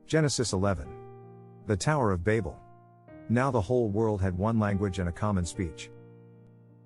Genesis 11. The Tower of Babel. Now the whole world had one language and a common speech.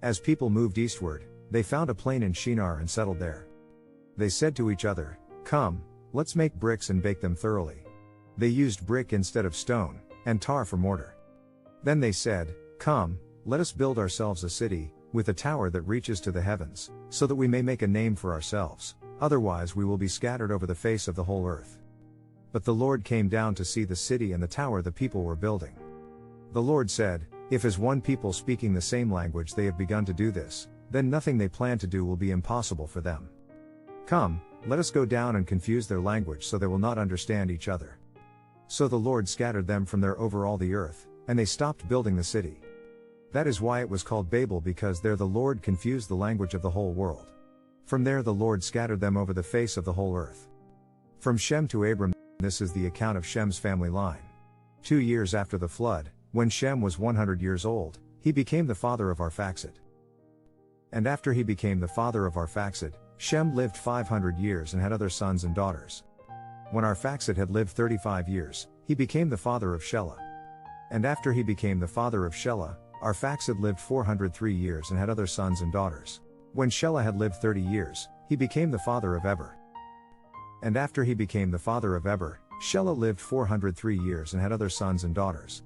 As people moved eastward, they found a plain in Shinar and settled there. They said to each other, "Come, let's make bricks and bake them thoroughly." They used brick instead of stone, and tar for mortar. Then they said, "Come, let us build ourselves a city, with a tower that reaches to the heavens, so that we may make a name for ourselves, otherwise we will be scattered over the face of the whole earth." But the Lord came down to see the city and the tower the people were building. The Lord said, "If as one people speaking the same language they have begun to do this, then nothing they plan to do will be impossible for them. Come, let us go down and confuse their language so they will not understand each other." So the Lord scattered them from there over all the earth, and they stopped building the city. That is why it was called Babel, because there the Lord confused the language of the whole world. From there the Lord scattered them over the face of the whole earth. From Shem to Abram, this is the account of Shem's family line. 2 years after the flood, when Shem was 100 years old, he became the father of Arphaxad. And after he became the father of Arphaxad, Shem lived 500 years and had other sons and daughters. When Arphaxad had lived 35 years, he became the father of Shelah. And after he became the father of Shelah, Arphaxad lived 403 years and had other sons and daughters. When Shelah had lived 30 years, he became the father of Eber. And after he became the father of Eber, Shelah lived 403 years and had other sons and daughters.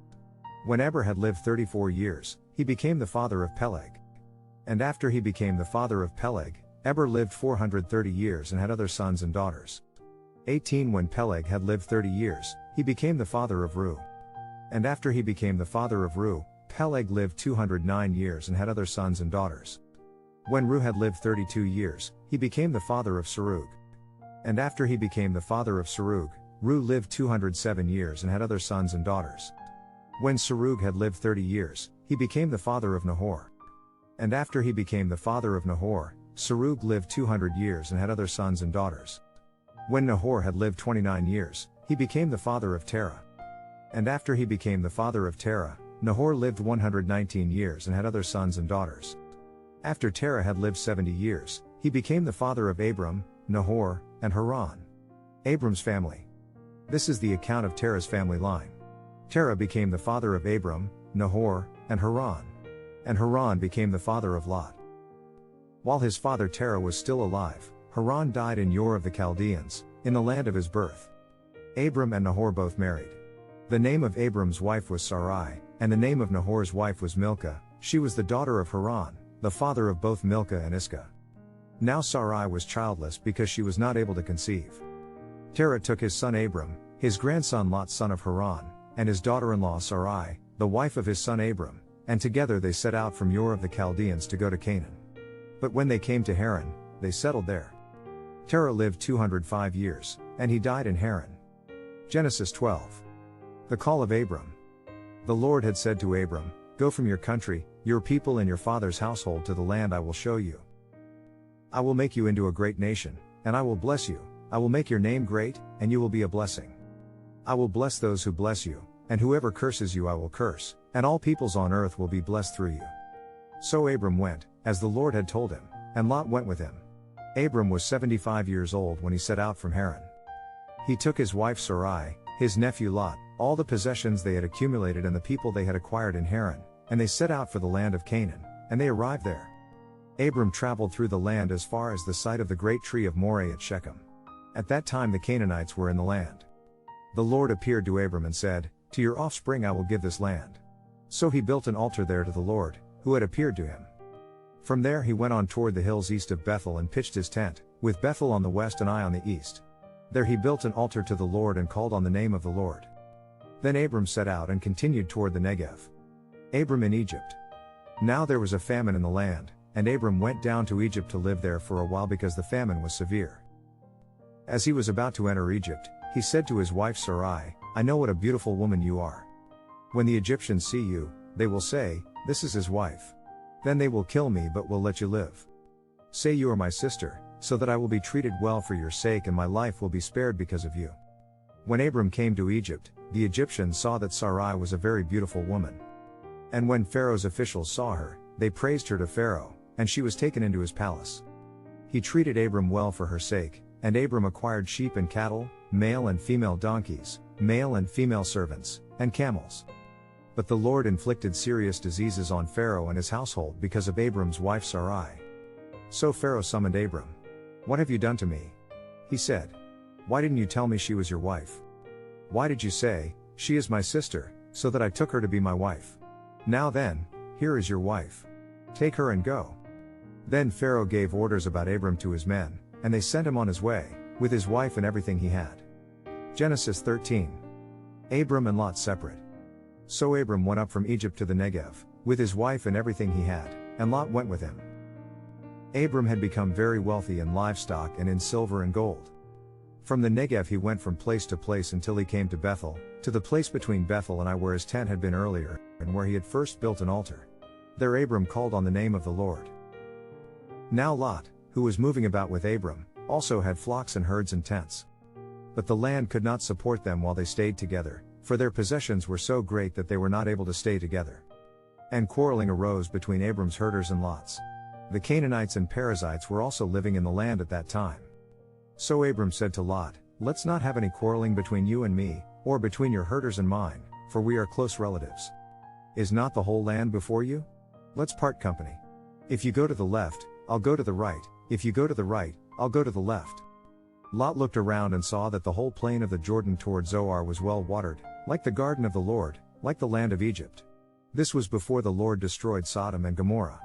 When Eber had lived 34 years, he became the father of Peleg. And after he became the father of Peleg, Eber lived 430 years and had other sons and daughters. 18 When Peleg had lived 30 years, he became the father of Reu. And after he became the father of Reu, Peleg lived 209 years and had other sons and daughters. When Reu had lived 32 years, he became the father of Serug. And after he became the father of Serug, Reu lived 207 years and had other sons and daughters. When Serug had lived 30 years, he became the father of Nahor. And after he became the father of Nahor, Serug lived 200 years and had other sons and daughters. When Nahor had lived 29 years, he became the father of Terah. And after he became the father of Terah, Nahor lived 119 years and had other sons and daughters. After Terah had lived 70 years, he became the father of Abram, Nahor, and Haran. Abram's family. This is the account of Terah's family line. Terah became the father of Abram, Nahor, and Haran. And Haran became the father of Lot. While his father Terah was still alive, Haran died in Ur of the Chaldeans, in the land of his birth. Abram and Nahor both married. The name of Abram's wife was Sarai, and the name of Nahor's wife was Milcah. She was the daughter of Haran, the father of both Milcah and Iscah. Now Sarai was childless because she was not able to conceive. Terah took his son Abram, his grandson Lot son of Haran, and his daughter-in-law Sarai, the wife of his son Abram, and together they set out from Ur of the Chaldeans to go to Canaan. But when they came to Haran, they settled there. Terah lived 205 years, and he died in Haran. Genesis 12. The call of Abram. The Lord had said to Abram, "Go from your country, your people and your father's household to the land I will show you. I will make you into a great nation, and I will bless you. I will make your name great, and you will be a blessing. I will bless those who bless you, and whoever curses you I will curse, and all peoples on earth will be blessed through you." So Abram went, as the Lord had told him, and Lot went with him. Abram was 75 years old when he set out from Haran. He took his wife Sarai, his nephew Lot, all the possessions they had accumulated and the people they had acquired in Haran, and they set out for the land of Canaan, and they arrived there. Abram traveled through the land as far as the site of the great tree of Moreh at Shechem. At that time the Canaanites were in the land. The Lord appeared to Abram and said, "To your offspring I will give this land." So he built an altar there to the Lord, who had appeared to him. From there he went on toward the hills east of Bethel and pitched his tent, with Bethel on the west and Ai on the east. There he built an altar to the Lord and called on the name of the Lord. Then Abram set out and continued toward the Negev. Abram in Egypt. Now there was a famine in the land, and Abram went down to Egypt to live there for a while because the famine was severe. As he was about to enter Egypt, he said to his wife Sarai, "I know what a beautiful woman you are. When the Egyptians see you, they will say, 'This is his wife.' Then they will kill me but will let you live. Say you are my sister, so that I will be treated well for your sake and my life will be spared because of you." When Abram came to Egypt, the Egyptians saw that Sarai was a very beautiful woman. And when Pharaoh's officials saw her, they praised her to Pharaoh, and she was taken into his palace. He treated Abram well for her sake, And Abram acquired sheep and cattle, male and female donkeys, male and female servants, and camels. But the Lord inflicted serious diseases on Pharaoh and his household because of Abram's wife Sarai. So Pharaoh summoned Abram. "What have you done to me?" he said. "Why didn't you tell me she was your wife? Why did you say, 'She is my sister,' so that I took her to be my wife? Now then, here is your wife. Take her and go." Then Pharaoh gave orders about Abram to his men, and they sent him on his way, with his wife and everything he had. Genesis 13. Abram and Lot separate. So Abram went up from Egypt to the Negev, with his wife and everything he had, and Lot went with him. Abram had become very wealthy in livestock and in silver and gold. From the Negev he went from place to place until he came to Bethel, to the place between Bethel and Ai where his tent had been earlier, and where he had first built an altar. There Abram called on the name of the Lord. Now Lot, who was moving about with Abram, also had flocks and herds and tents. But the land could not support them while they stayed together, for their possessions were so great that they were not able to stay together. And quarreling arose between Abram's herders and Lot's. The Canaanites and Perizzites were also living in the land at that time. So Abram said to Lot, "Let's not have any quarreling between you and me, or between your herders and mine, for we are close relatives. Is not the whole land before you? Let's part company. If you go to the left, I'll go to the right, if you go to the right, I'll go to the left." Lot looked around and saw that the whole plain of the Jordan toward Zoar was well watered, like the garden of the Lord, like the land of Egypt. This was before the Lord destroyed Sodom and Gomorrah.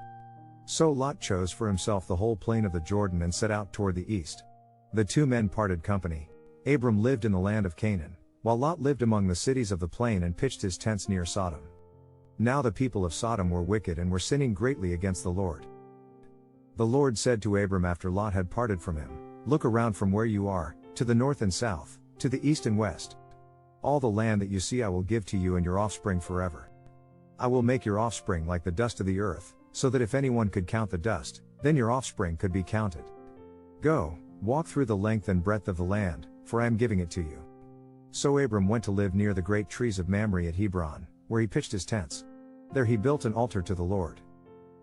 So Lot chose for himself the whole plain of the Jordan and set out toward the east. The two men parted company. Abram lived in the land of Canaan, while Lot lived among the cities of the plain and pitched his tents near Sodom. Now the people of Sodom were wicked and were sinning greatly against the Lord. The Lord said to Abram after Lot had parted from him, "Look around from where you are, to the north and south, to the east and west. All the land that you see I will give to you and your offspring forever. I will make your offspring like the dust of the earth, so that if anyone could count the dust, then your offspring could be counted. Go, walk through the length and breadth of the land, for I am giving it to you." So Abram went to live near the great trees of Mamre at Hebron, where he pitched his tents. There he built an altar to the Lord.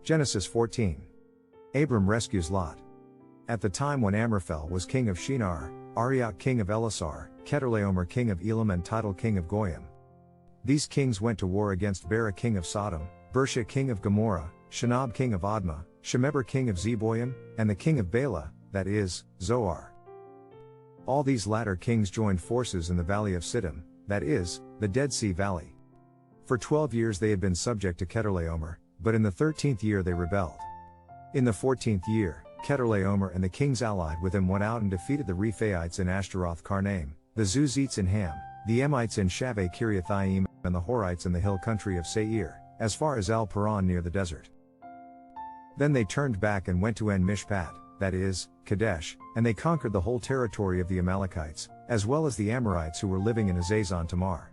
Genesis 14. Abram rescues Lot. At the time when Amraphel was king of Shinar, Arioch king of Elasar, Chedorlaomer king of Elam and Tidal king of Goyim. These kings went to war against Bera king of Sodom, Bersha king of Gomorrah, Shinab king of Admah, Shemeber king of Zeboim, and the king of Bela, that is, Zoar. All these latter kings joined forces in the valley of Siddim, that is, the Dead Sea Valley. For 12 years they had been subject to Chedorlaomer, but in the 13th year they rebelled. In the 14th year, Chedorlaomer and the kings allied with him went out and defeated the Rephaites in Ashtaroth Karnaim, the Zuzites in Ham, the Emites in Shaveh Kiriathaim, and the Horites in the hill country of Seir, as far as El Paran near the desert. Then they turned back and went to En Mishpat, that is, Kadesh, and they conquered the whole territory of the Amalekites, as well as the Amorites who were living in Azazon Tamar.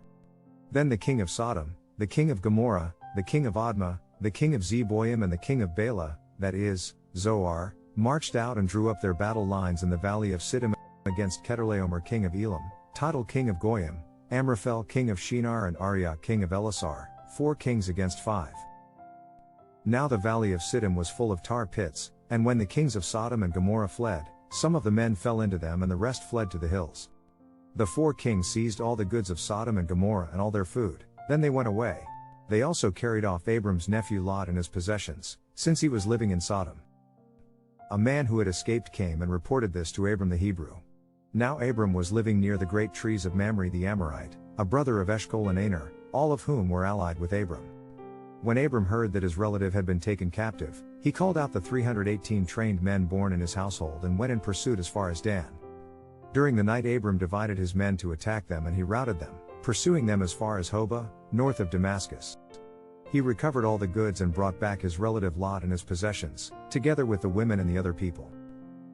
Then the king of Sodom, the king of Gomorrah, the king of Admah, the king of Zeboim and the king of Bela, that is, Zoar, marched out and drew up their battle lines in the valley of Siddim against Chedorlaomer king of Elam, Tidal king of Goyim, Amraphel king of Shinar and Arioch king of Elasar, 4 kings against 5. Now the valley of Siddim was full of tar pits, and when the kings of Sodom and Gomorrah fled, some of the men fell into them and the rest fled to the hills. The 4 kings seized all the goods of Sodom and Gomorrah and all their food, then they went away. They also carried off Abram's nephew Lot and his possessions, since he was living in Sodom. A man who had escaped came and reported this to Abram the Hebrew. Now Abram was living near the great trees of Mamre the Amorite, a brother of Eshcol and Aner, all of whom were allied with Abram. When Abram heard that his relative had been taken captive, he called out the 318 trained men born in his household and went in pursuit as far as Dan. During the night Abram divided his men to attack them and he routed them, pursuing them as far as Hobah, north of Damascus. He recovered all the goods and brought back his relative Lot and his possessions, together with the women and the other people.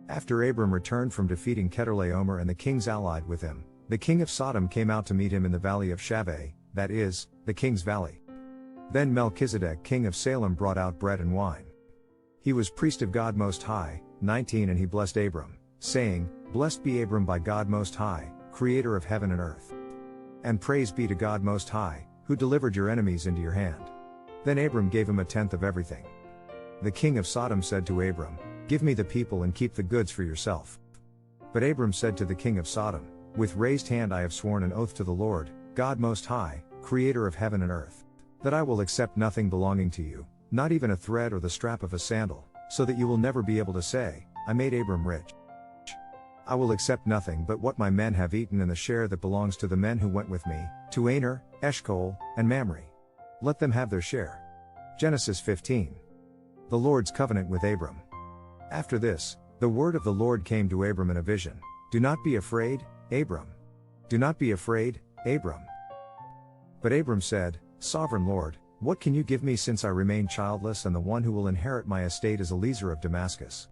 After Abram returned from defeating Chedorlaomer and the kings allied with him, the king of Sodom came out to meet him in the valley of Shaveh, that is, the king's valley. Then Melchizedek king of Salem brought out bread and wine. He was priest of God Most High, 19 and he blessed Abram, saying, "Blessed be Abram by God Most High, creator of heaven and earth. And praise be to God Most High, who delivered your enemies into your hand." Then Abram gave him 1/10 of everything. The king of Sodom said to Abram, "Give me the people and keep the goods for yourself." But Abram said to the king of Sodom, "With raised hand I have sworn an oath to the Lord, God Most High, Creator of heaven and earth, that I will accept nothing belonging to you, not even a thread or the strap of a sandal, so that you will never be able to say, I made Abram rich. I will accept nothing but what my men have eaten and the share that belongs to the men who went with me, to Aner, Eshcol, and Mamre. Let them have their share." Genesis 15. The Lord's covenant with Abram. After this, the word of the Lord came to Abram in a vision. "Do not be afraid, Abram. Do not be afraid, Abram." But Abram said, "Sovereign Lord, what can you give me since I remain childless and the one who will inherit my estate is Eliezer of Damascus?"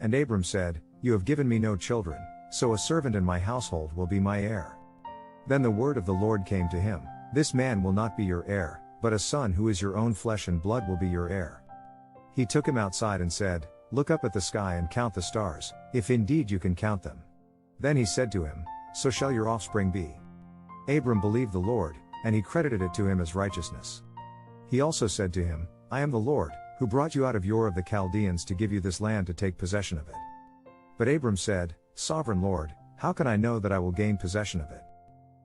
And Abram said, "You have given me no children, so a servant in my household will be my heir." Then the word of the Lord came to him, "This man will not be your heir, but a son who is your own flesh and blood will be your heir." He took him outside and said, "Look up at the sky and count the stars, if indeed you can count them." Then he said to him, "So shall your offspring be." Abram believed the Lord, and he credited it to him as righteousness. He also said to him, "I am the Lord, who brought you out of Ur of the Chaldeans to give you this land to take possession of it." But Abram said, "Sovereign Lord, how can I know that I will gain possession of it?"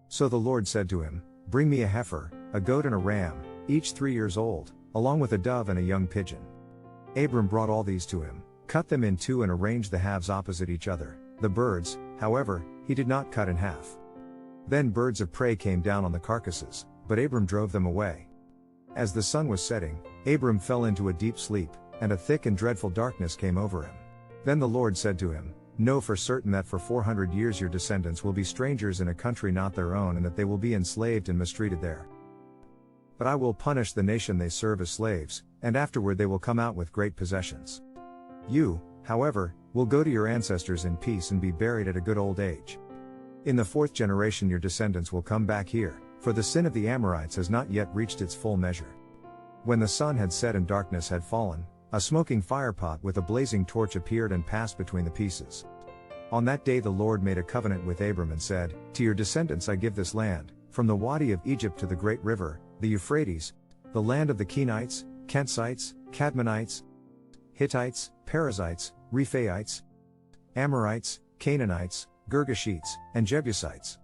So the Lord said to him, "Bring me a heifer, a goat and a ram, each 3 years old, along with a dove and a young pigeon." Abram brought all these to him, cut them in two and arranged the halves opposite each other. The birds, however, he did not cut in half. Then birds of prey came down on the carcasses, but Abram drove them away. As the sun was setting, Abram fell into a deep sleep, and a thick and dreadful darkness came over him. Then the Lord said to him, "Know for certain that for 400 years your descendants will be strangers in a country not their own and that they will be enslaved and mistreated there. But I will punish the nation they serve as slaves, and afterward they will come out with great possessions. You, however, will go to your ancestors in peace and be buried at a good old age. In the 4th generation your descendants will come back here, for the sin of the Amorites has not yet reached its full measure." When the sun had set and darkness had fallen, a smoking firepot with a blazing torch appeared and passed between the pieces. On that day the Lord made a covenant with Abram and said, "To your descendants I give this land, from the Wadi of Egypt to the great river, the Euphrates, the land of the Kenites, Kensites, Cadmonites, Hittites, Perizzites, Rephaites, Amorites, Canaanites, Girgashites, and Jebusites.